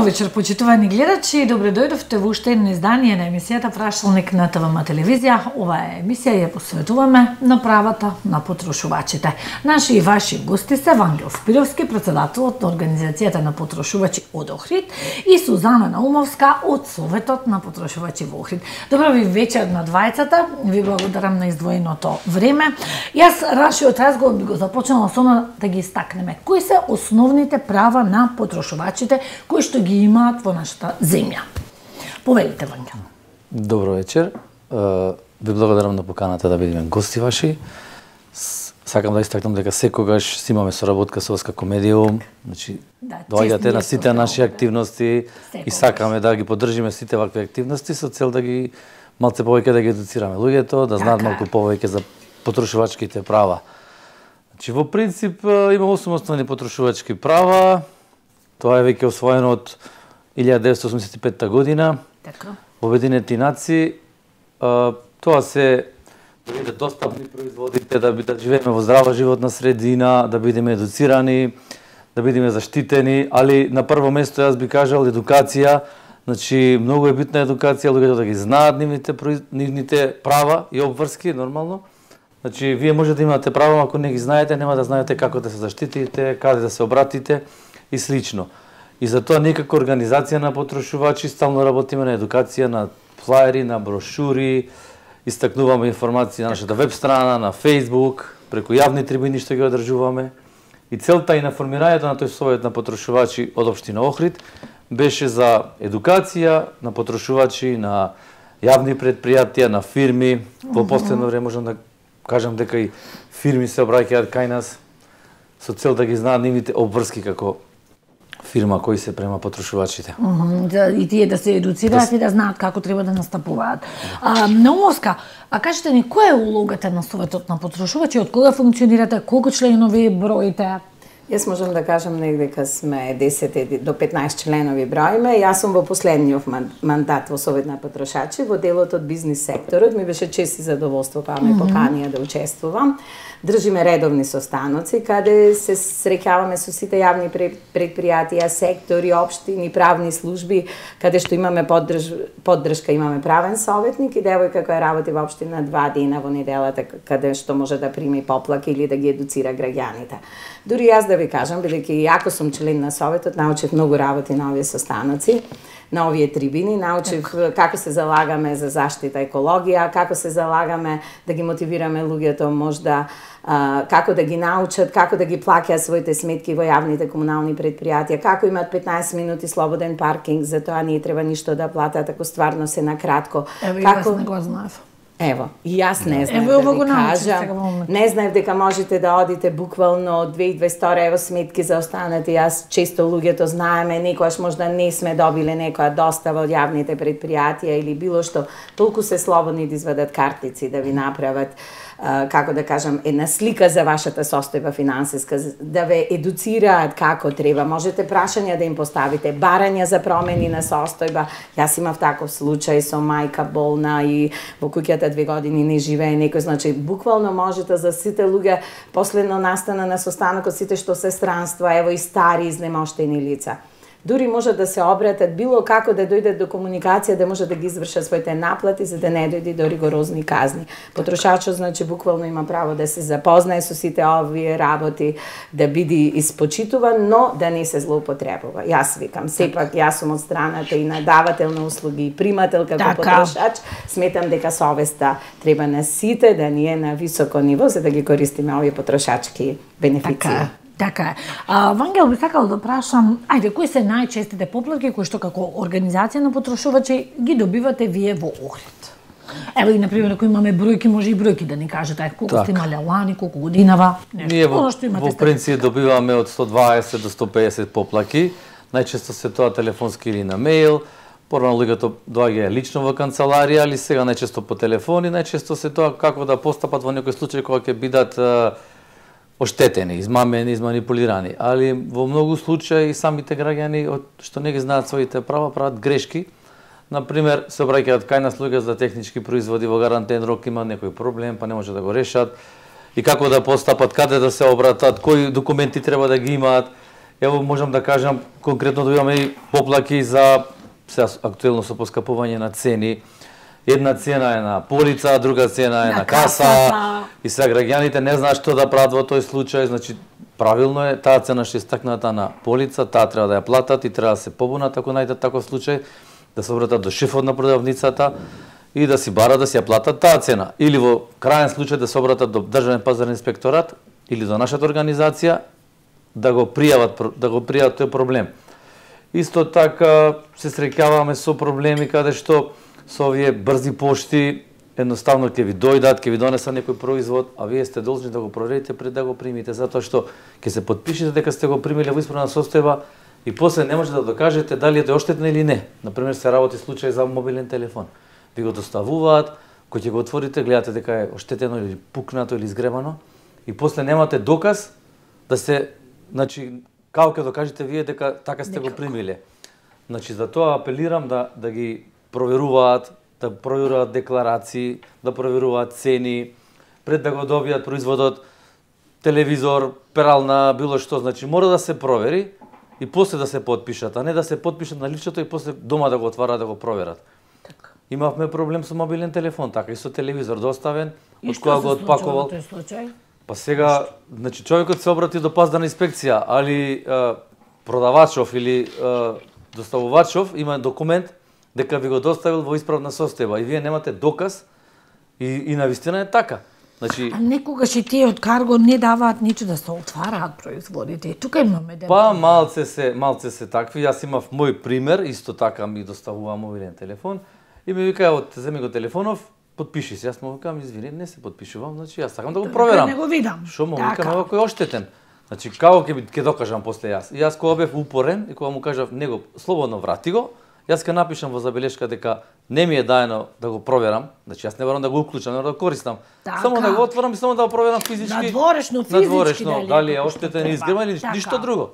вечер, почитувани гледачи. Добре дојдовте во уште едно издание на емисијата Прашалник на ТВМ телевизија. Оваа емисија ја посветуваме на правата на потрошувачите. Наши и ваши гости се Вангел Спировски, председателот на Организацијата на потрошувачи од Охрид, и Сузана Наумовска од Советот на потрошувачи во Охрид. Добро ви вечер на двајцата. Ви благодарам на издвоеното време. Јас нашиот разговор би го започнала со да ги истакнеме кои се основните права на потрошувачите кои што ги имаат во нашата земја. Повелите, Вангел. Добро вечер. Ви благодарам на поканата да бидеме гости ваши. Сакам да истакнам дека секогаш си имаме соработка со Оска Комедиум. Значи, доаѓате на сите наши активности и сакаме да ги поддржиме сите вакви активности со цел да ги малце повеќе да ги едуцираме луѓето, да знаат малку повеќе за потрошувачките права. Значи, во принцип има 8 основни потрошувачки права. Тоа е веќе освоено од 1985 година. Така. Во Обединените нации. Тоа се да биде достапни производите, да живееме во здрава животна средина, да бидеме едуцирани, да бидеме заштитени, али на прво место јас би кажал едукација. Значи, многу е битна едукација, луѓето да ги знаат нивните права и обврски, нормално. Значи, вие може да имате права, ако не ги знаете, нема да знаете како да се заштитите, каде да се обратите и слично. И затоа ние како организација на потрошувачи стално работиме на едукација, на флаери, на брошури, истакнуваме информации на нашата веб страна, на Facebook, преку јавни трибини што ги одржуваме. И целта и на формирањето на тој совет на потрошувачи од општина Охрид беше за едукација на потрошувачи, на јавни предпријатија, на фирми. Во последно време можам да кажам дека и фирми се обраќаат кај нас со цел да ги знаат нивните обврски како фирма кои се према потрошувачите. И тие да се едуцираат и да знаат како треба да настапуваат. Наумовска, кажете ни, која е улогата на Советот на потрошувачи, од кога функционирате, колку членови броите? Јас можам да кажам дека сме 10 до 15 членови броиме. Јас сум во последниот мандат во Совет на потрошачи, во делот од бизнис секторот. Ми беше чест и задоволство кога ме поканија да учествувам. Држиме редовни состаноци каде се среќаваме со сите јавни предпријатија, сектори, општини, правни служби, каде што имаме поддршка, имаме правен советник и девојка која работи во општина 2 дена во неделата, каде што може да прими поплаки или да ги едуцира граѓаните. Дури јас да ви кажам, бидејќи и ако сум член на Советот, научив многу работи на овие состаноци, на овие трибини, научив како се залагаме за заштита екологија, како се залагаме да ги мотивираме луѓето можда како да ги научат, како да ги плаќаат своите сметки во јавните комунални предпријатија, како имаат 15 минути слободен паркинг, за тоа не треба ништо да платат, ако стварно се на кратко. Ево, јас не го знаев. Ево, и јас не знаев да ви кажам. Не знаев дека можете да одите буквално 2200 евро сметки за останати. Јас често луѓето знаеме, некојаш можда не сме добиле некоја достава од јавните предпријатија или било што, толку се слободни да извадат картици, да ви направат како да кажам, една слика за вашата состојба финансиска, да ве едуцираат како треба. Можете прашања да им поставите, барања за промени на состојба. Јас имав таков случај со мајка болна и во куќата 2 години не живее некој, значи буквално можете за сите луѓе последно настана на состанокот, сите што се странства, ево и стари изнемоштени лица. Дури може да се обратат било како да дојдат до комуникација, да може да ги извршат своите наплати за да не дојде до ригорозни казни. Потрошачот значи буквално има право да се запознае со сите овие работи, да биде испочитуван, но да не се злоупотребува. Јас викам, сепак јас сум од страната и на давател на услуги и примател како потрошач, сметам дека совеста треба на сите да ни е на високо ниво за да ги користиме овие потрошачки бенефиции. Така е. Вангел, би сакал да прашам, ајде, кои се најчестите поплатки кои што како организација на потрошувачи ги добивате вие во Охрид? Ево и, например, ако имаме бројки, може и бројки да ни кажете, колку сте имали лани, колку годинава, нешто. Ние во принцип добиваме од 120 до 150 поплаки, најчесто се тоа телефонски или на мејл, порано луѓето доаѓаат лично во канцеларија, али сега најчесто по телефони, најчесто се тоа како да постапат во некој случај кога ќе бидат оштетени, измамени, изманипулирани, али во многу случаи самите граѓани што не ги знаат своите права прават грешки. Например, се обраќаат кај нас луѓе за технички производи во гарантен рок, има некој проблем, па не може да го решат. И како да постапат, каде да се обратат, кои документи треба да ги имаат. Ево можам да кажам конкретно да имаме и поплаки за сега актуелно со поскапување на цени. Една цена е на полица, друга цена е на каса. И сега граѓаните не знаат што да прават во тој случај, значи правилно е таа цена што е стакната на полица, таа треба да ја платат и треба да се побунат ако најдат таков случај, да се обратат до шефот на продавницата и да си барат да си ја платат таа цена. Или во крајен случај да се обратат до Државен пазарен инспекторат или до нашата организација да го пријават тој проблем. Исто така се среќаваме со проблеми каде што со овие брзи пошти едноставно ќе ви дојдат, ќе ви донесат некој производ, а вие сте должни да го проверите пред да го примите, затоа што ќе се потпишете дека сте го примиле во исправна состојба и после не може да докажете дали е оштетен или не. Например, се работи случај за мобилен телефон. Ви го доставуваат, кој ќе го отворите, гледате дека е оштетено или пукнато или изгребано и после немате доказ да се, значи, како ќе докажете вие дека така сте го примиле. Значи, за тоа апелирам да ги проверуваат, да проверуваат декларации, да проверуваат цени, пред да го добијат производот, телевизор, перална, било што, значи мора да се провери и после да се потпишат, а не да се потпишат на личното и после дома да го отварат да го проверат. Така. Имавме проблем со мобилен телефон, така и со телевизор доставен, од која го отпакувал. И што се случува во тој случај? Па сега, значи човекот се обрати до пазарна инспекција, али продавачов или доставувачов има документ дека ви го доставил во исправна состојба и вие немате доказ и навистина е така. Значи, а некогаш и тие од Карго не даваат ниту да се отвараат производите. Тука имаме ден. Па малце се такви. Јас имав мој пример, исто така ми доставува мобилен телефон и ми вика, земи го телефонов, потпиши се. Јас му викам, извини, не се потпишувам, значи јас сакам да го проверам. Не го видам. Што му викам, ево кој оштетен. Значи како ќе докажам после јас. И јас кога бев упорен и кога му кажав него слободно врати го, јас ќе напишам во забелешка дека не ми е даено да го проверам, значи јас не барам да го уклучам, не барам да го користам. Така. Само да го отворам и само да го проверам физички. Надворешно, физички, дали е оштетен, изгребан или ништо друго.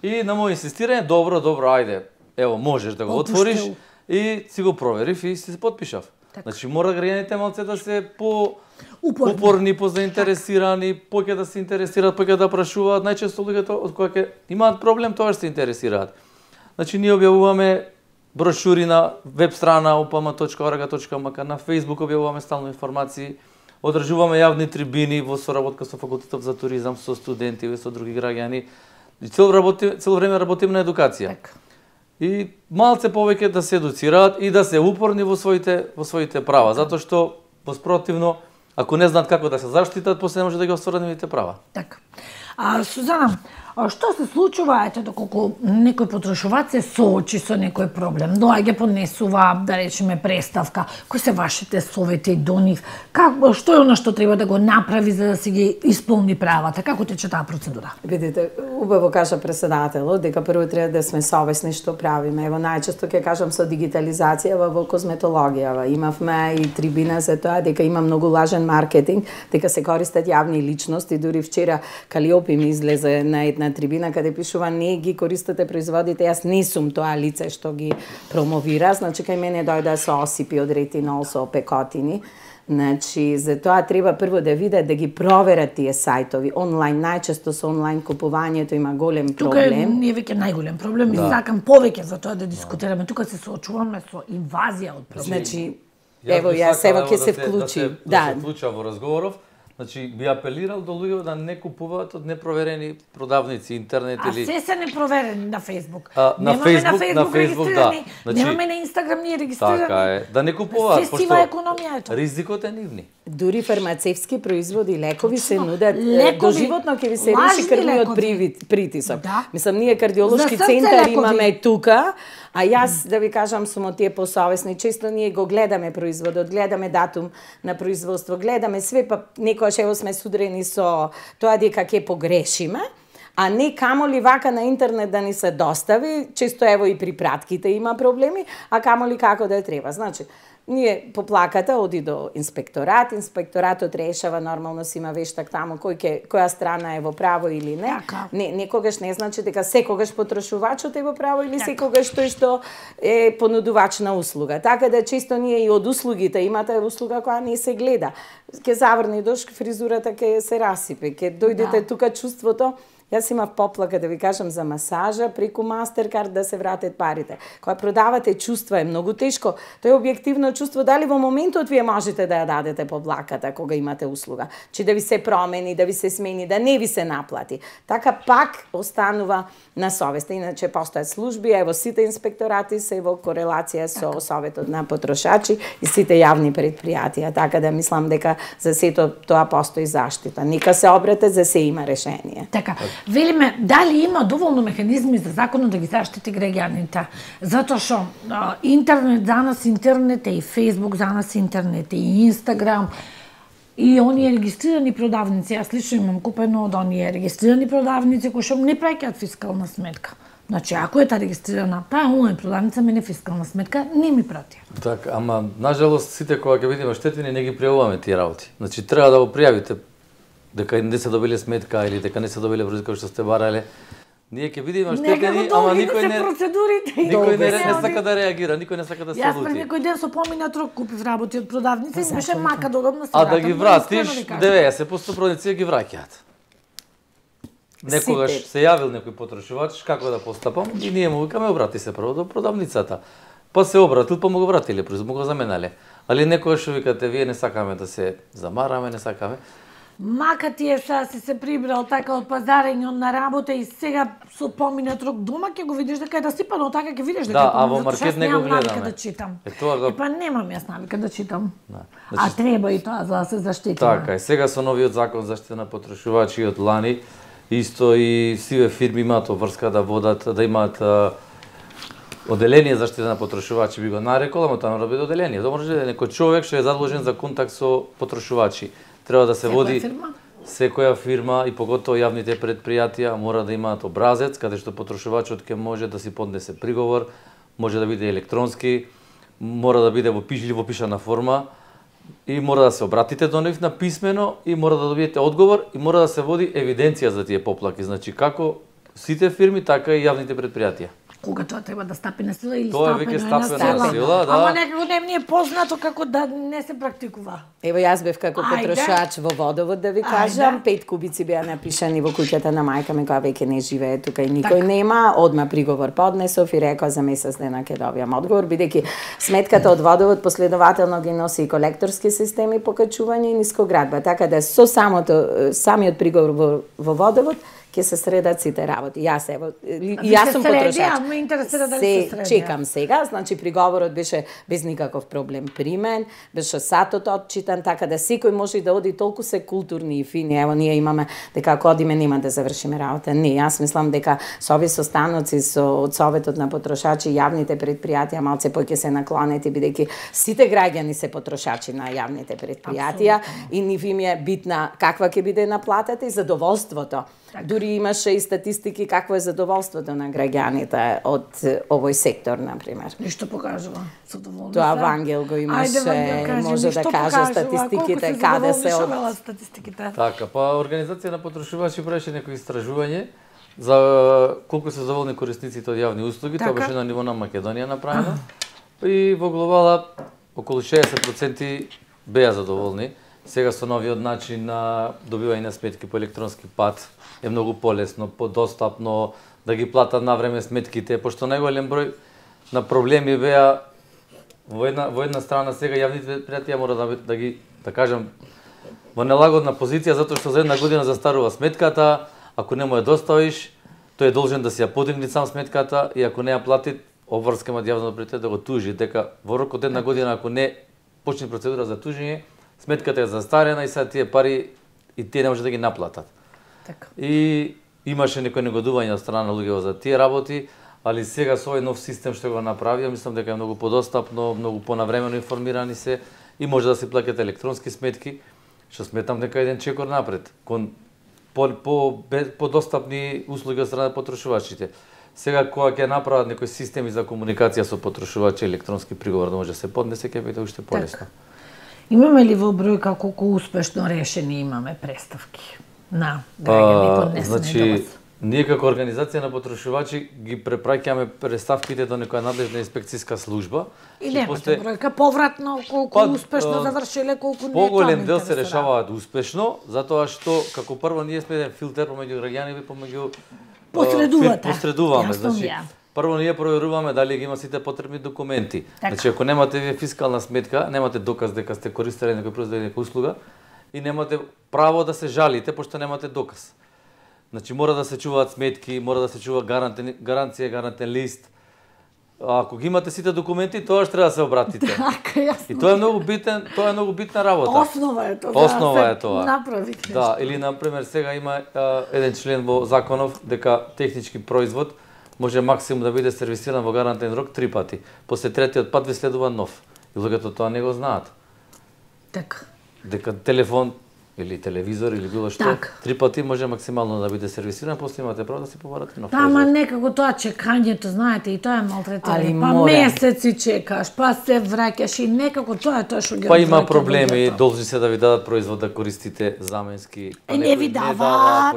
И на мој инсистирање, добро, ајде, ево, можеш да го отвориш и си го проверив и си се потпишав. Так. Значи мора граѓаните малце да се упорни, позаинтересирани, поќе да се интересираат, поќе да прашуваат. Најчесто луѓето од кои ќе имаат проблем, тоа што се интересираат. Значи ние објавуваме брошури на веб страна upama.org.mk, на Facebook објавуваме стално информации, одржуваме јавни трибини во соработка со факултетот за туризам, со студенти и со други граѓани. И цело време работиме на едукација. Так. И малце повеќе да се едуцираат и да се упорни во своите права, затоа што воспротивно, ако не знаат како да се заштитат, после не може да ги остварат нивните права. Така. Сузана, што се случува, ете, доколку некој потрошувач се соочи со некој проблем, доаѓа поднесува, да речеме, преставка, кои се вашите совети до нив? Што е она што треба да го направи за да се ги исполни правата? Како тече таа процедура? Видите, убаво кажа председателот дека прво треба да сме совесни што правиме. Ево најчесто ќе кажам со дигитализацијава во козметологијава. Имавме и трибина за тоа дека има многу лажен маркетинг, дека се користат јавни личности. Дури вчера Калиопи ми излезе на една трибина каде пишува не ги користите производите, јас не сум тоа лице што ги промовира, значи кај мене дојде со осипи од ретинол, со пекотини. Значи, за тоа треба прво да видат, да ги проверат тие сајтови онлайн. Најчесто со онлайн купувањето има голем проблем. Тука е веќе најголем проблем и сакам повеќе за тоа да дискутираме. Тука се соочуваме со инвазија од проблеми. Значи, ево јас ќе се вклучи. Да се вклуча во разговоров. Значи, би апелирал до луѓе да не купуваат од непроверени продавници, интернет или... А се непроверени на Фејсбук. На Фејсбук, да. Значи, немаме на Инстаграм ние регистрирани. Така е. Да не купуваат, се сива економија ето. Ризикот е нивни. Дури фармацевски производи, лекови се нудат. Доживотно ќе ви се реши крвниот притисок. Да. Мислам, ние кардиолошки центар имаме тука, а јас, да ви кажам, сум од тие посовесни. Често ние го гледаме производот, гледаме датум на производство, гледаме све, па некојаш ево сме судрени со тоа дека ќе погрешиме, а не камоли вака на интернет да ни се достави, често ево и при пратките има проблеми, а камоли како да треба. Значи, ние по плаката оди до инспекторат, инспекторатот решава, нормално си има вештак таму која страна е во право или не. Некогаш не значи дека секогаш потрошувачот е во право или секогаш тој што е понудувач на услуга. Така да често ние и од услугите имате услуга која не се гледа. Ке заврни дошк, фризурата ќе се расипе, ке дојдете тука чувството Јас имав поплака да ви кажам за масажа преку Mastercard да се вратат парите. Кога продавате чувства е многу тешко. Тоа е објективно чувство дали во моментот вие можете да ја дадете подлаката кога имате услуга, че да ви се промени, да ви се смени, да не ви се наплати. Така пак останува на совеста. Иначе постојат служби, ево сите инспекторати се во корелација со Советот на потрошачи и сите јавни предпријатија. Така да мислам дека за сето тоа постои заштита. Нека се обратат, за се има решение. Така, велиме, дали има доволно механизми за законот да ги заштити граѓаните? Затоа што интернет за нас интернет е и Facebook за нас интернет и Инстаграм и оние регистрирани продавници. Јас лично имам купено од оние регистрирани продавници кои што не праќаат фискална сметка. Значи, ако е та регистрирана, таа онлайн продавница мене фискална сметка не ми прати. Така, ама нажалост сите кога ќе видиме штетини не ги пријавуваме тие работи. Значи треба да го пријавите дека не се добиле сметка или дека не се добиле врска што сте барале. Ние ќе видиме штетини, ама никој не сака да реагира, никој не сака да се одлути. одлути. Јас пред некој ден со поминат рок купив работи од продавница и беше мака додобно се. А да ги вратиш, 90% продавници ги враќаат. Некогаш се јавил некој потрошувач како да постапам и ние му викаме обрати се прво до продавницата. Па се обратил, па му го вратиле, му го заменале. Али некогаш викате вие не сакаме да се замараме, не сакаме. Мака ти е сега си се прибрал така од пазарење на работа и сега со поминат рок дома ќе го видиш дека е да сипано, така ќе видиш дека да, а во маркет не го гледаме. Да читам. Па немам јас навика да читам. А треба и тоа за да се заштитиме. Така, и сега со новиот закон за заштита на потрошувачи од лани, исто и сиве фирми имаат врска да водат, да имаат оделение за заштита на потрошувачи, би го нарекол, ама тоа мора да биде оделение. Тоа може да е некој човек што е задолжен за контакт со потрошувачи. Треба да се води секоја фирма и поготово јавните предпријатија мора да имаат образец каде што потрошувачот ќе може да си поднесе приговор, може да биде електронски, мора да биде во пишана форма и мора да се обратите до нив на писмено и мора да добиете одговор и мора да се води евиденција за тие поплаки, значи како сите фирми така и јавните предпријатија. Кога тоа треба да стапи на сила или тоа веќе стапено на сила, да. Ама некако не ми е познато како да не се практикува. Ево јас бев како потрошач во Водовод да ви кажам, 5 кубици беа напишани во куќата на мајка ми која веќе не живее тука и никој нема, одма приговор поднесов и рекол за месец дена ќе добијам одговор бидејќи сметката од Водовод последователно ги носи и колекторски системи покачување и нискоградба, така да со самиот приговор во Водовод ќе се средат сите работи. Јас сум потрошач. Ме интересира дали се среди. Чекам сега, значи приговорот беше без никаков проблем примен, беше сатот отчитан, така да секој може да оди, толку се културни и фини. Ево ние имаме дека ако одиме нема да завршиме работа. Не, јас мислам дека со овие состаноци од Советот на потрошачи јавните предпријатија малце поќе се наклонети бидејќи сите граѓани се потрошачи на јавните предпријатија и нив им е битна каква ќе биде наплатата и задоволството. Дури имаше и статистики какво е задоволството на граѓаните од овој сектор, например. Ништо покажува задоволство. Тоа Вангел го имаше, може да каже статистиките каде се од статистиките. Така, па Организација на потрошувачи правеше некој истражување за колку се задоволни корисниците од јавни услуги, тоа беше на ниво на Македонија направено. И во глобала околу 60% беа задоволни. Сега со новиот начин на добивање на сметки по електронски пат е многу полесно, подостапно, да ги платат на време сметките, пошто најголем број на проблеми беа во една страна сега јавните предпријатија мора да ги, да кажам, во нелагодна позиција затоа што за една година застарува сметката, ако не му ја доставиш, тој е должен да си ја подигне сам сметката и ако не ја плати, обврска има јавно предпријатие да го тужи, дека во рок од една година ако не почне процедура за тужење, сметката е застарена и сега тие пари и тие не може да ги наплатат. Така. И имаше некој негодување од страна на луѓето за тие работи, али сега со овој нов систем што го направија, мислам дека е многу подостапно, многу понавремено информирани се и може да се плаќат електронски сметки, што сметам дека е еден чекор напред кон подостапни услуги од страна на потрошувачите. Сега кога ќе направат некои системи за комуникација со потрошувачи, електронски приговор да може да се поднесе, ќе биде уште полесно. Имаме ли во бројка колку успешно решени имаме преставки на граѓани поднесени до вас? Ние како организација на потрошувачи ги препраќаме представките до некоја надлежна инспекцијска служба. И немате бројка повратно колку успешно завршиле, колку не. Поголем дел се решаваат успешно, затоа што како прво ние сме еден филтер помеѓу граѓани и помеѓу посредуваме. Значи, прво ние проверуваме дали ги има сите потребни документи. Значи ако немате вие фискална сметка, немате доказ дека сте користеле некој производ или некоја услуга и немате право да се жалите пошто немате доказ. Значи мора да се чуваат сметки, мора да се чува гаранција, гарантен лист. Ако ги имате сите документи, тоа што треба да се обратите. Така, јасно. И тоа е многу битна работа. Основа е тоа. Основа е тоа. Направи нешто. Да, или на пример сега има еден член во законов дека технички производ може максимум да биде сервисиран во гарантен рок 3 пати. После третиот пат ви следува нов. И луѓето тоа не го знаат. Така. Дека телефон или телевизор или било што, 3 пати може максимално да биде сервисиран, после имате право да се побарате нов. Ама некако тоа чекањето, знаете, и тоа е малтретирање. Па месеци чекаш, па се враќаш и некако тоа е тоа што ги. Па има проблеми, должни се да ви дадат производ да користите заменски. Не ви даваат,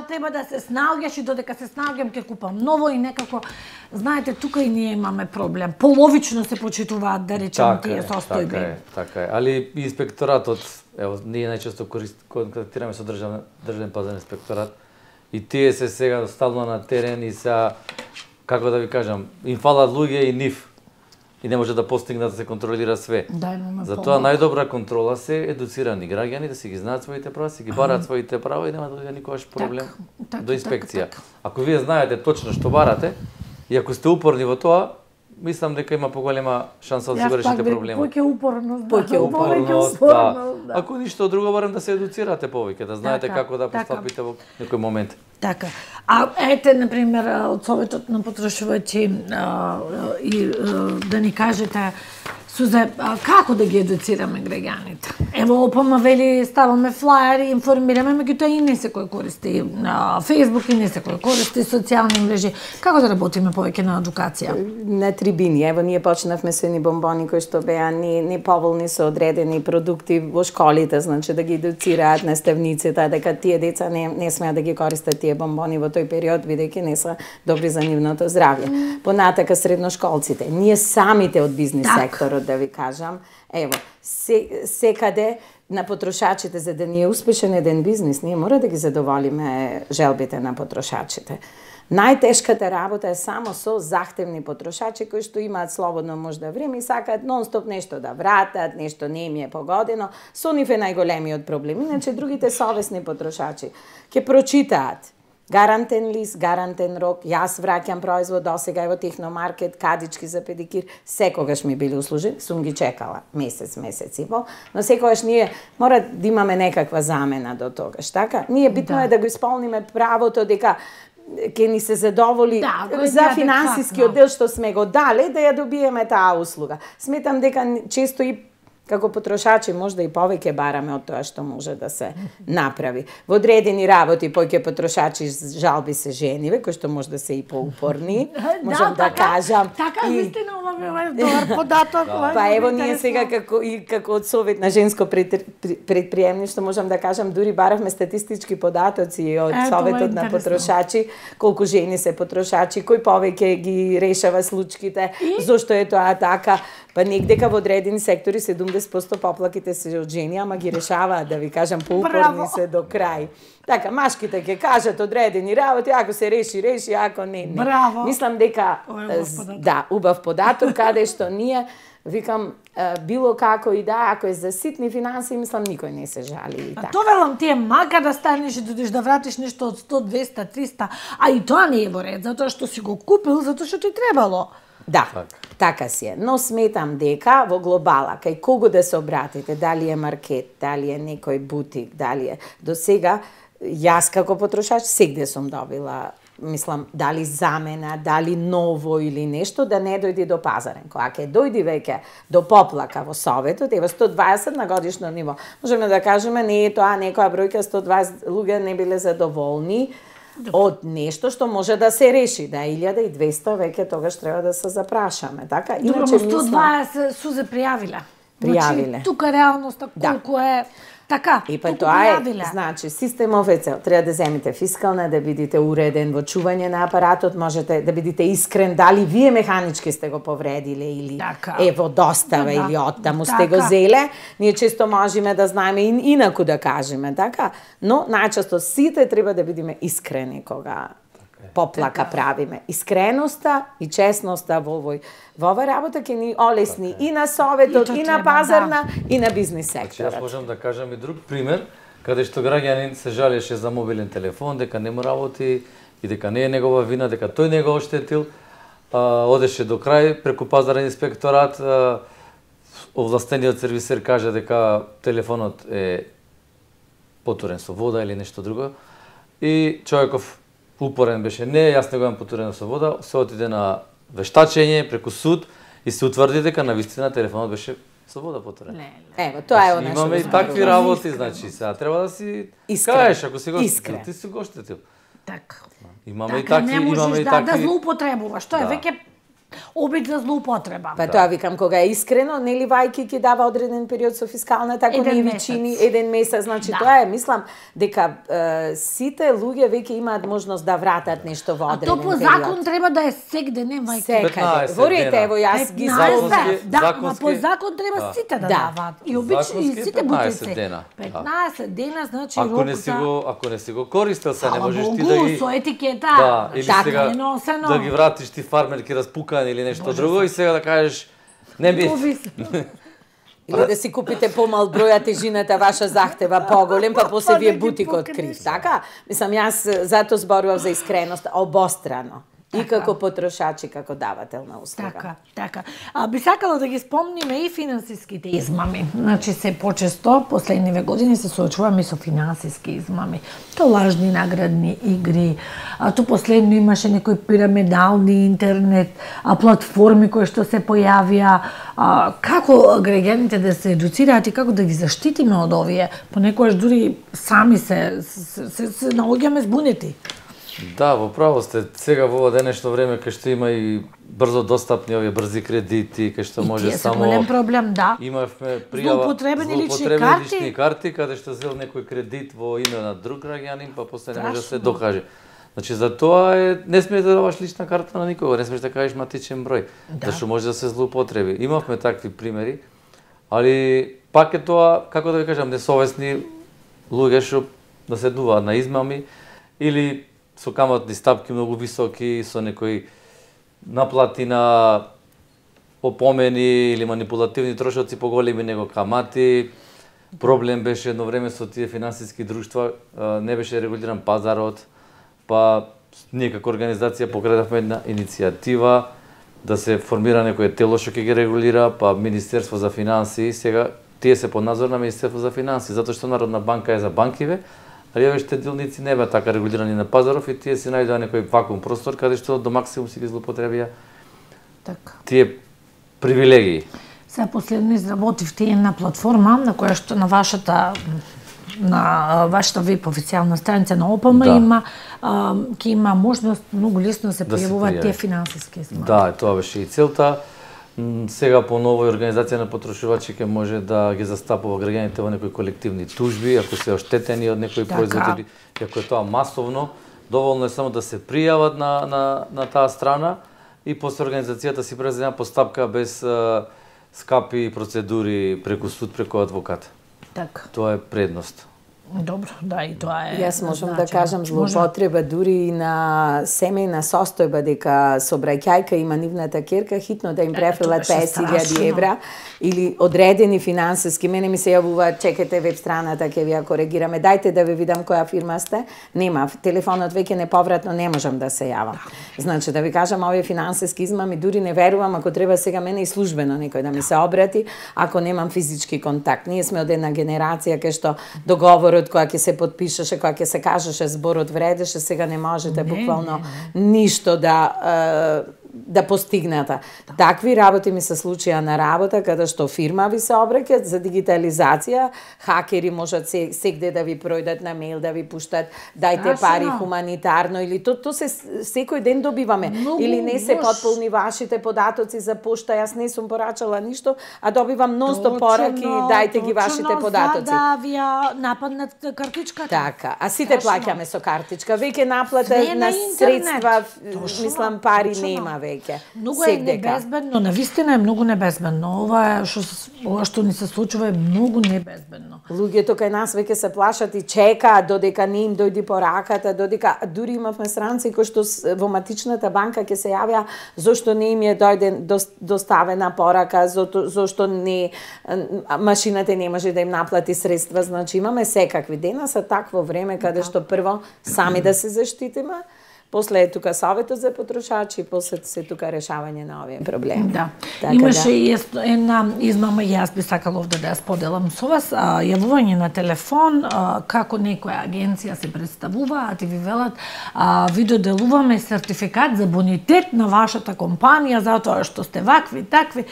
треба да се снаоѓаш и додека се снаоѓам ќе купам ново и некако, знаете, тука и ние имаме проблем. Половично се почитуваат, да речем, тие состојби. Така е, али инспекторатот, ево, ние најчесто контактираме со државен пазарен инспекторат и тие се сега стално на терен и се, како да ви кажам, им фалат луѓе и нив. И не може да постигнат да се контролира све. Затоа најдобра контрола се едуцирани граѓани да си ги знаат своите права, си ги бараат своите права и нема да дојде никогаш проблем до инспекција. Ако вие знаете точно што барате и ако сте упорни во тоа, мислам дека има поголема шанса да си го решите проблемот. Повеќе упорност, да. Ако ништо друго, барем да се едуцирате повеќе, да знаете како да постапите во некој момент. Така. А ете, например, од Советот на потрошувачи и да ни кажете, Сузе, како да ги едуцираме граѓаните? Ево, ОПМ вели, ставаме флаери, информираме, меѓутоа и не секој користи Фејсбук, и не секој користи социјални мрежи. Како да работиме повеќе на едукација? На трибини. Ево, ние почнавме со едни бомбони кои што беа не поволни со одредени продукти во школите, значи да ги едуцираат наставниците, дека тие деца не смеат да ги користат тие бомбони во тој период, бидејќи не се добри за нивното здравје. Понатака средношколците, ние самите од бизнис секторот, да ви кажам, ево, секаде на потрошачите, за да ни е успешен еден бизнис, ние мора да ги задоволиме желбите на потрошачите. Најтешката работа е само со захтевни потрошачи кои што имаат слободно можда време и сакаат нон-стоп нешто да вратат, нешто не им е погодено. Со нив е најголемиот проблем. Иначе другите совесни потрошачи ќе прочитаат гарантен лист, гарантен рок, јас враќам производ досега ево Техномаркет, кадички за педикир, секогаш ми били услужени, сум ги чекала месец и пол, но секогаш ние мора да имаме некаква замена до тогаш, така? Ние битно е да го исполниме правото дека ќе ни се задоволи за финансискиот дел што сме го дале, да ја добиеме таа услуга. Сметам дека често и како потрошачи можда и повеќе бараме од тоа што може да се направи. Во одредени работи повеќе потрошачи жалби се жениве, кои што може да се и поупорни, можам да кажам. Така вистина ова добар податок. Па ево ние сега како од Совет на женско предприемништво можам да кажам, дури баравме статистички податоци од Советот на потрошачи, колку жени се потрошачи, кој повеќе ги решава случките, зошто е тоа така. Па негдека во одредени сектори 70% поплаките се од жени, ама ги решаваат, да ви кажам, поупорни се до крај. Така, машките ќе кажат одредени работи, ако се реши, ако не. Браво! Мислам дека, да, убав податок, каде што ние, викам, било како и да, ако е за ситни финанси, мислам, никој не се жали. А тоа велам тие, мака да станеш и да вратиш нешто од 100, 200, 300, а и тоа не е во ред, затоа што си го купил, затоа што ти требало. Да, така си е. Но сметам дека во глобала, кај кого да се обратите, дали е маркет, дали е некој бутик, дали е... До сега, јас како потрошач, сегде сум добила, мислам, дали замена, дали ново или нешто, да не дојди до пазарен. Кога ќе дојди веќе до поплака во Советот, ево 120 на годишно ниво. Можеме да кажеме, не е тоа некоја бројка, 120 луѓе не биле задоволни, од нешто што може да се реши, да 1200 веќе тогаш треба да се запрашаме, така? Иначе 120 Сузе пријавила. пријавиле. Значи, тука реалноста колку е така, И па колку тоа пријавиле. значи, системов е цел. Треба да земите фискална, да бидете уреден во чување на апаратот, можете да бидете искрен дали вие механички сте го повредиле или во достава или оттаму сте го зеле. Ние често можеме да знаеме инаку да кажеме, така? Но најчесто сите треба да бидеме искрени кога поплака правиме. Искреноста и честноста во ова работа ќе ни олесни и на советот, и на пазарна, и на бизнис секторот. Јас можам да кажам и друг пример, каде што граѓанин се жалеше за мобилен телефон, дека не му работи и дека не е негова вина, дека тој не го оштетил. Одеше до крај, преку пазарен инспекторат, овластениот сервисер каже дека телефонот е потурен со вода или нешто друго. И човеков упорен беше, не, јас не го имам потурено со вода, се отиде на вештачење преку суд и се утврди дека навистина телефонот беше со вода потурен. Ево, тоа е она што имаме и такви работи, значи сега треба да си кажеш ако си го штетил, ти си го штетил. Така. Имаме и такви, имаме и такви. Да злоупотребуваш, тоа е веќе обид за злоупотреба. Па тоа викам кога е искрено, нели вајки ќе дава одреден период со фискална, така не ви чини еден месец, значи тоа е, мислам дека сите луѓе веќе имаат можност да вратат нешто во одреден период. А то по закон треба да е секде, не вајки. Секаде. Ворете, ево јас ги законски. Да, по закон треба сите да даваат. И обично и сите бутици. 15 дена, значи ако не си го користел, се не можеш ти да ги со етикета. Да, или сега да ги вратиш ти фармерки распукани или нешто друго и сега да кажеш не би. Или да си купите помал број, а тежината ваша захтева поголем, па после вие бутикот крив, така? Мислам, јас затоа зборував за искреност обострано. И како потрошач и како давател на услуга. Така. Би сакала да ги спомниме и финансиските измами. Значи се почесто последниве години се соочуваме со финансиски измами. То лажни наградни игри, то последно имаше некои пирамидални интернет платформи кои што се појавија. Како граѓаните да се едуцираат и како да ги заштитиме од овие? Понекогаш дури сами се наоѓаме збунети. Да, во право сте. Сега во ова денешно време кај што има и брзо достапни овие брзи кредити, кај што може само голем проблем, да. Имавме пријава злоупотребени лични карти каде што зел некој кредит во име на друг граѓанин, па после не може да се докаже. Значи за тоа е не смееш да даваш лична карта на никого, не смееш да кажеш матичен број, зашто може да се злоупотреби. Имавме такви примери, али пак е тоа, како да ви кажам, несовесни луѓе што да се дуваат на измами или со каматни стапки многу високи, со некои наплати на опомени или манипулативни трошоци поголеми него камати. Проблем беше едно време со тие финансиски друштва, не беше регулиран пазарот, па ние како организација покредавме една иницијатива да се формира некое тело што ќе ги регулира, па Министерство за финансии, сега тие се под надзор на Министерство за финансии, затоа што Народна банка е за банкиве, али овие штедилници не беа така регулирани на пазаров и тие се најдоа некој вакуум простор каде што до максимум си ги злоупотребија тие привилегии. Сега последно изработивте една платформа на која што на вашата веб официјална страница на ОПМ ќе има можност многу лесно да се пријавуваат тие финансиски измами. Да, тоа беше и целта. Сега по новој организација на потрошувачи ќе може да ги застапува граѓаните во некои колективни тужби, ако се оштетени од некои производители, ако е тоа масовно, доволно е само да се пријават на таа страна и после организацијата си презема постапка без скапи процедури преку суд, преку адвокат. Така. Тоа е предност. Добро, да, и тоа е. Јас можам да кажам злоупотреба дури и на семејна состојба, дека собраќајка има нивната ќерка, хитно да им префрлат 50.000 евра или одредени финансиски. Мене ми се јавува, чекате веб страната, ќе ви ја коригираме, дајте да ви видам која фирма сте. Нема, телефонот веќе неповратно не можам да се јавам. Значи, да ви кажам, овие финансиски измами, дури не верувам, ако треба сега мене и службено некој да ми се обрати, ако немам физички контакт. Ние сме од една генерација кај што договорот која ќе се подпишеше, која ќе се кажеше зборот вредеше, сега не можете буквално ништо да да постигната. Такви работи ми се случија на работа, каде што фирма ви се обраќаат за дигитализација, хакери можат сегде да ви пројдат на мејл, да ви пуштат, дајте пари хуманитарно, или то се секој ден добиваме. Или не се потполни вашите податоци за пошта, јас не сум порачала ништо, а добивам ностоп пораки, дајте ги вашите податоци. За да ви нападнат картичката. Така, а сите плаќаме со картичка. Веќе наплата на средства, мислам, пари нема веќе. Многу е небезбедно, навистина е многу небезбедно. Ова што ни се случува е многу небезбедно. Луѓето кај нас веќе се плашат и чекаат додека не им дојде пораката, додека дури имавме странци кои што во матичната банка ќе се јавија зошто не им е доставена порака, зошто не машината не може да им наплати средства. Значи имаме секакви. Денес е такво време каде што прво сами да се заштитиме, после е тука советот за потрошачи, после се тука решавање на овие проблеми. Да. Имаше и една измама, јас би сакала овде да ја споделам со вас, јавување на телефон, како некоја агенција се представуваат и ви велат, ви доделуваме сертификат за бонитет на вашата компанија, затоа што сте вакви, такви,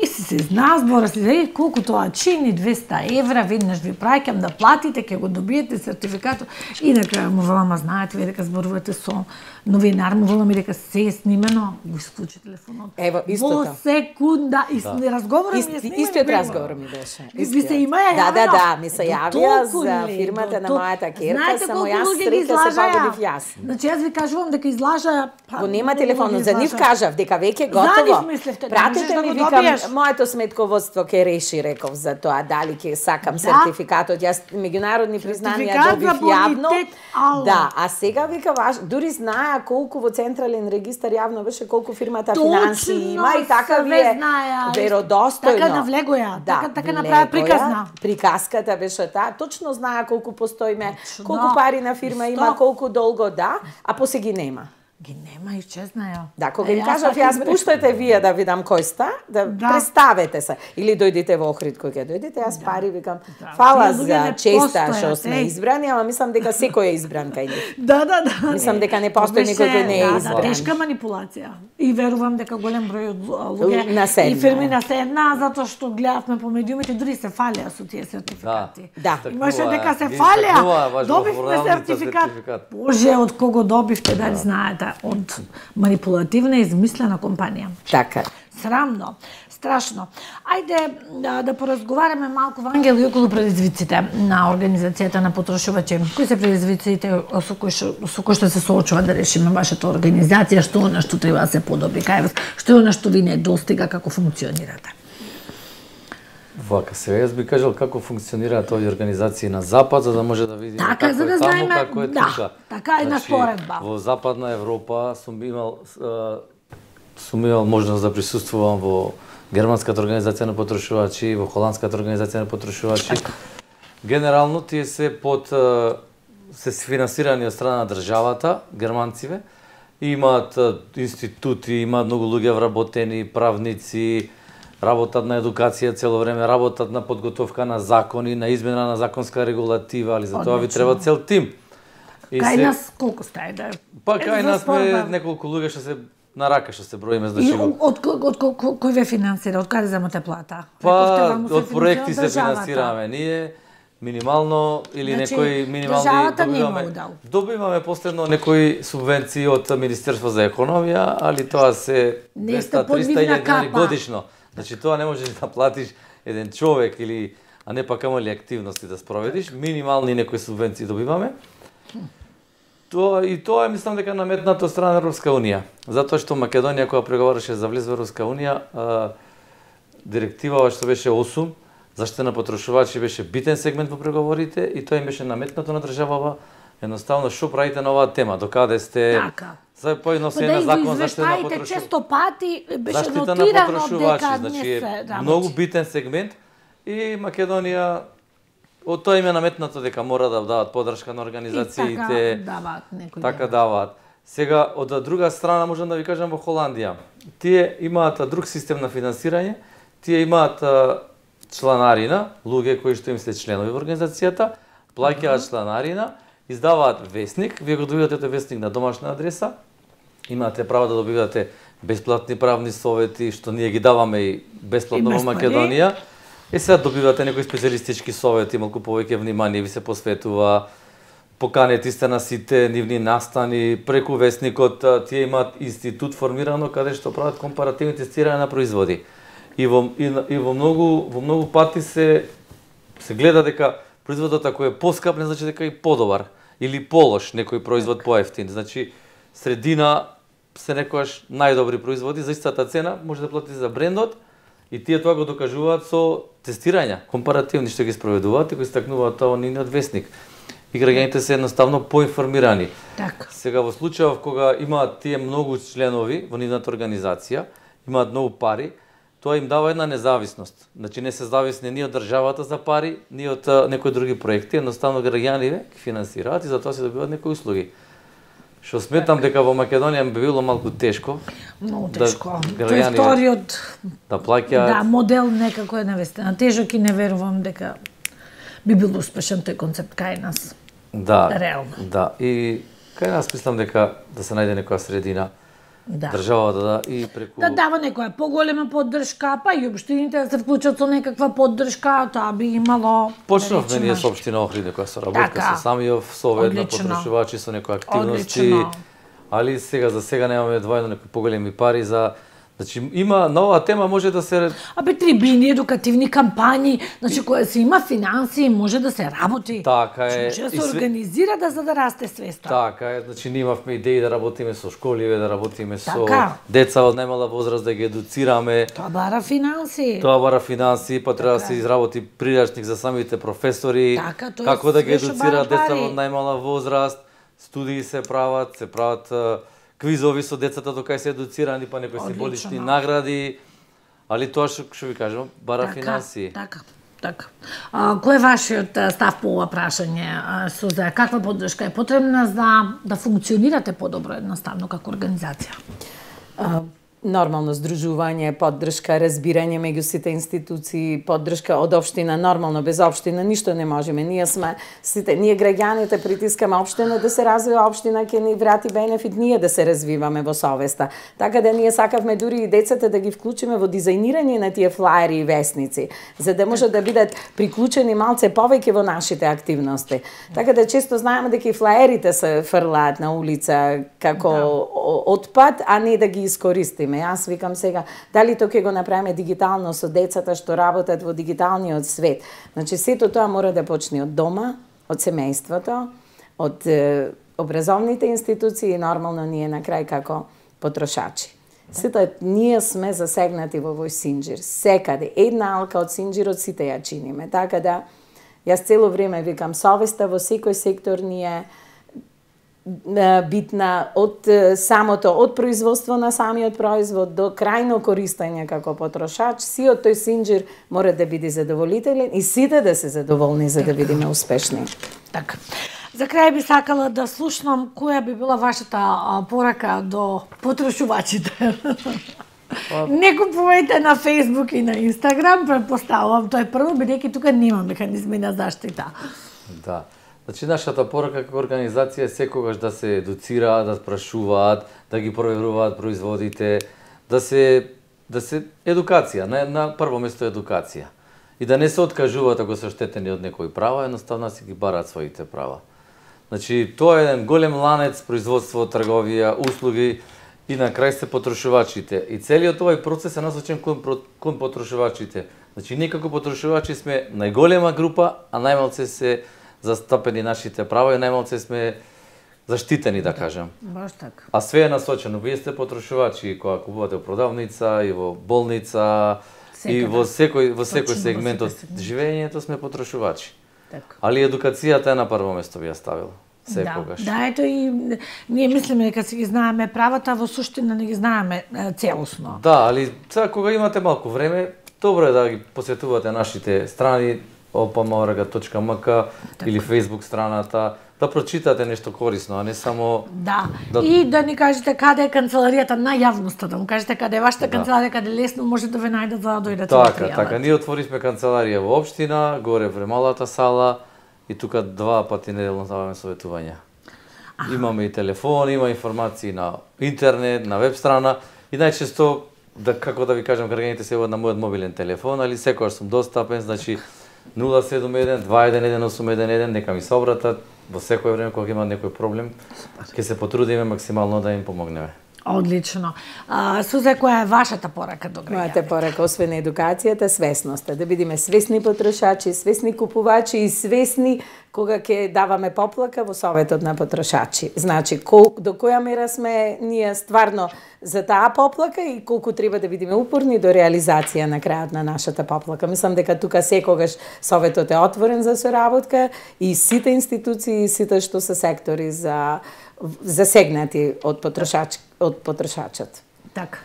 и се зназбора, се колку тоа чини, 200 евра, веднаш ви праќам да платите, ќе го добиете сертификатот, и на крај му велам, знаете ви дека зборувате со новинар, му велам и дека се е снимено, го исклучи телефонот. Ево, истото. Во секунда, разговорот ми е снимено. Истиот разговор ми беше. Ви се има јавно? Да, ми се јавија за фирмата на мојата керка, само јас среќа се погодив јас. Значи јас ви кажувам дека излажа... Го нема телефонот, за нив кажав, дека веќе готово. За нив мислевте, пратете ми, викам, моето сметководство ќе реши, реков, за тоа, дали ќе сакам сертификатот. Јас меѓународни признанија добив јавно. Да, а сега вика, дури знаја колку во централен регистар јавно беше колку фирмата финанси има и така ви е веродостојно. Така навлегоја, така направи приказна. Приказката беше таа, точно знае колку постоиме, колку пари на фирма има, колку долго а после ги нема. Ги нема и чезнаја. Да, кога им кажав, јас пуштате вие да видам кој ста, да представете се. Или дојдите во Охрид, кој ќе дојдете, јас пари викам, фала за честа што сме избрани, ама мислам дека секој е избран кај нив. Да. Мислам дека не постои никој кој не е избран. Да, тешка манипулација. И верувам дека голем број од луѓе и фирми наседна, затоа што гледавме по медиумите, дури се фалеа со тие сертификати. Да. Имаше дека се фалеа. Добивме сертификат. Боже, од кого добивте, дали знаете? Од манипулативна и измислена компанија. Така. Срамно, страшно. Ајде да поразговараме малку, Вангел, околу предизвиците на Организацијата на потрошувачи. Кои се предизвиците со кои што се соочува да решиме вашата организација, што она што треба да се подобри кај вас, што е она што ви не достига, како функционирате? Вака се, јас би кажал како функционираат овие организации на запад, за да може да видиме како е таму, како е тука. Така е на споредба. Во Западна Европа сум имал можност да присуствувам во Германската организација на потрошувачи, во Холандската организација на потрошувачи. Генерално тие се финансирани од страна на државата, германциве, имаат институти, имаат многу луѓе вработени, правници, работат на едукација цело време, работат на подготовка на закони, на измена на законска регулатива, али за тоа ви треба цел тим. Кај нас колку сте? Па кај нас сме неколку луѓе што се на рака што се броиме, значи. Од кој ве финансира? Од каде земате плата? Па од проекти се финансираме ние. Минимално или некои минимални добиваме последно некои субвенции од Министерство за економија, али тоа се 200-300 илјади годишно. Значи тоа не можеш да платиш еден човек или а не па камо ли активности да спроведиш, минимални некои субвенции добиваме. Тоа е мислам дека наметнато од страна на Европска унија, затоа што Македонија кога преговараше за влез во Европска унија, директивава што беше 8 заштита на потрошувачи беше битен сегмент во преговорите и тоа им беше наметнато на државава. Едноставно што правите на оваа тема, докаде сте за поедноставен закон заштита на потрошувачи. Често пати беше нотирано дека значи е многу битен сегмент и Македонија од тоа им е наметнато дека мора да дават поддршка на организациите. Така даваат. Сега од друга страна можам да ви кажам во Холандија. Тие имаат друг систем на финансирање. Тие имаат чланарина, луѓе кои што им се членови во организацијата, плаќаат чланарина, издаваат весник, вие го добивате тој весник на домашна адреса, имате право да добивате бесплатни правни совети, што ние ги даваме и бесплатно во Македонија. Сега добивате некои специјалистички совети, малку повеќе внимание ви се посветува, поканети сте на сите нивни настани, преку весникот, тие имаат институт формирано каде што прават компаративни тестирања на производи. И во многу пати се гледа дека производот ако е поскап, не значи дека е подобар или полош некој производ поевтин. Значи средина се некојаш најдобри производи за истата цена, може да платите за брендот и тие тоа го докажуваат со тестирања, компаративни што ги спроведуваат и кои стакнуваат тоа нивниот весник. И граѓаните се едноставно поинформирани. Така. Сега во случајов кога имаат тие многу членови во нивната организација, имаат многу пари, тоа им дава една независност. Значи не се зависни ни од државата за пари, ни од некои други проекти, едноставно граѓаните ги финансираат и затоа се добиваат некои услуги. Што сметам дека во Македонија би било малку тешко. Многу тешко. Тоа е вториот да плаќаат. Да, модел некако е навестен. Тежок и не верувам дека би бил успешен тој концепт кај нас. Да. Реално. Да, и кај нас мислам дека да се најде некоја средина. Да. Државата и преку... Да дава некоја поголема поддршка, па и општините да се вклучат со некаква поддршка, тоа би имало... Почнавме ние со општина Охрид некоја соработка со самиот совет на потрошувачи со некои активности. Али сега за сега немаме двојно некои поголеми пари за... Значи, има нова тема, може да се... Трибини, едукативни кампањи, значи, која се има финанси, може да се работи. Така е. Може да се организира за да расте свеста. Така е, значи, ние имавме идеи да работиме со школиве, да работиме со деца од најмала возраст, да ги едуцираме. Тоа бара финанси. Тоа бара финанси, па треба да се изработи прирачник за самите професори, како да ги едуцираат деца од најмала возраст, студии се прават квизови со децата докај се едуцирани, па некои символични награди, али тоа што ви кажам, бара финанси. Така. Кој е вашиот став по ова прашање, Суза? Каква поддршка е потребна за да функционирате подобро едноставно како организација? Нормално здружување, поддршка, разбирање меѓу сите институции, поддршка од општина, нормално без општина ништо не можеме. Ние граѓаните притискаме општина да се развива, општина ќе ни врати бенефит ние да се развиваме во совеста. Така да ние сакавме дури и децата да ги вклучиме во дизајнирање на тие флаери и весници, за да можат да бидат приклучени малце повеќе во нашите активности. Така да често знаеме дека и флаерите се фрлаат на улица како отпад, а не да ги искористиме. Јас викам сега, дали тоа ќе го направиме дигитално со децата што работат во дигиталниот свет. Значи, сето тоа мора да почне од дома, од семејството, од образовните институции и нормално ние на крај како потрошачи. Сето ние сме засегнати во овој синџир. Секаде, една алка од синџирот сите ја чиниме. Така да, јас цело време викам, совеста во секој сектор ни е битна од производство на самиот производ до крајно користење како потрошач, сиот тој синџир мора да биде задоволителен и сите да се задоволни за да бидеме успешни. Така. За крај би сакала да слушнам која би била вашата порака до потрошувачите. Не купувајте на Facebook и на Instagram, претпоставувам, тоа е прво, бидејќи тука нема механизми на заштита. Да. Значи, нашата порака како организација е секогаш да се едуцираат, да спрашуваат, да ги проверуваат производите, да се едукација, на прво место едукација. И да не се откажуваат ако се оштетени од некои права, едноставно си ги бараат своите права. Значи, тоа е еден голем ланец, производство, трговија, услуги и на крај се потрошувачите. И целиот овој процес е насочен кон потрошувачите. Значи, ние како потрошувачи сме најголема група, а најмалце се застапени нашите права и најмалце сме заштитени, да кажем. Баш така. А све е насочено. Вие сте потрошувачи кога купувате во продавница и во болница и во секој сегмент од живењето сме потрошувачи. Така. Али едукацијата е на прво место би ја ставил. Секогаш. Да, ето и ние мислиме дека си ги знаеме правата, во суштина не ги знаеме целосно. Да, али сега кога имате малку време, добро е да ги посетувате нашите страни opamorga.mk или Facebook страната, да прочитате нешто корисно, а не само... Да, и да ни кажете каде е канцеларијата на јавноста, да му кажете каде е вашата канцеларија, каде лесно може да ве најдат за да дојдете да пријават. Така, ние отворивме канцеларија во општина, горе во малата сала, и тука 2 пати неделно даваме советувања. Имаме и телефон, има информации на интернет, на веб страна, И најчесто, како да ви кажам, граѓаните се на мојот мобилен телефон, али секогаш сум достапен, значи 071-211-811, нека ми се обратат во секој време кога има некој проблем, ќе се потрудиме максимално да им помогнеме. Одлично. Сузе, која е вашата порака до граѓаните? Мојата порака, освен едукацијата, свесноста. Да бидеме свесни потрошачи, свесни купувачи и свесни кога ќе даваме поплака во Советот на потрошачи. Значи, до која мера сме ние стварно за таа поплака и колку треба да бидеме упорни до реализација на крајот на нашата поплака. Мислам дека тука секогаш Советот е отворен за соработка и сите институции, сите што се сектори засегнати од потрошачот. Така.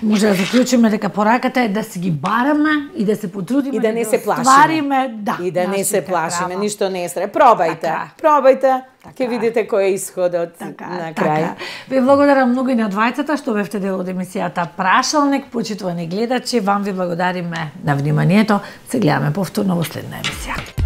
Може да заклучиме дека пораката е да се ги бараме и да се потрудиме и да не се плашиме, и да не се плашиме, ништо не е стре. Пробајте, ќе видите кој е исходот на крај. Ви благодарам многу и на двајцата што бевте дел од емисијата Прашалник. Почитувани гледачи, вам ви благодариме на вниманието. Се гледаме повторно во следна емисија.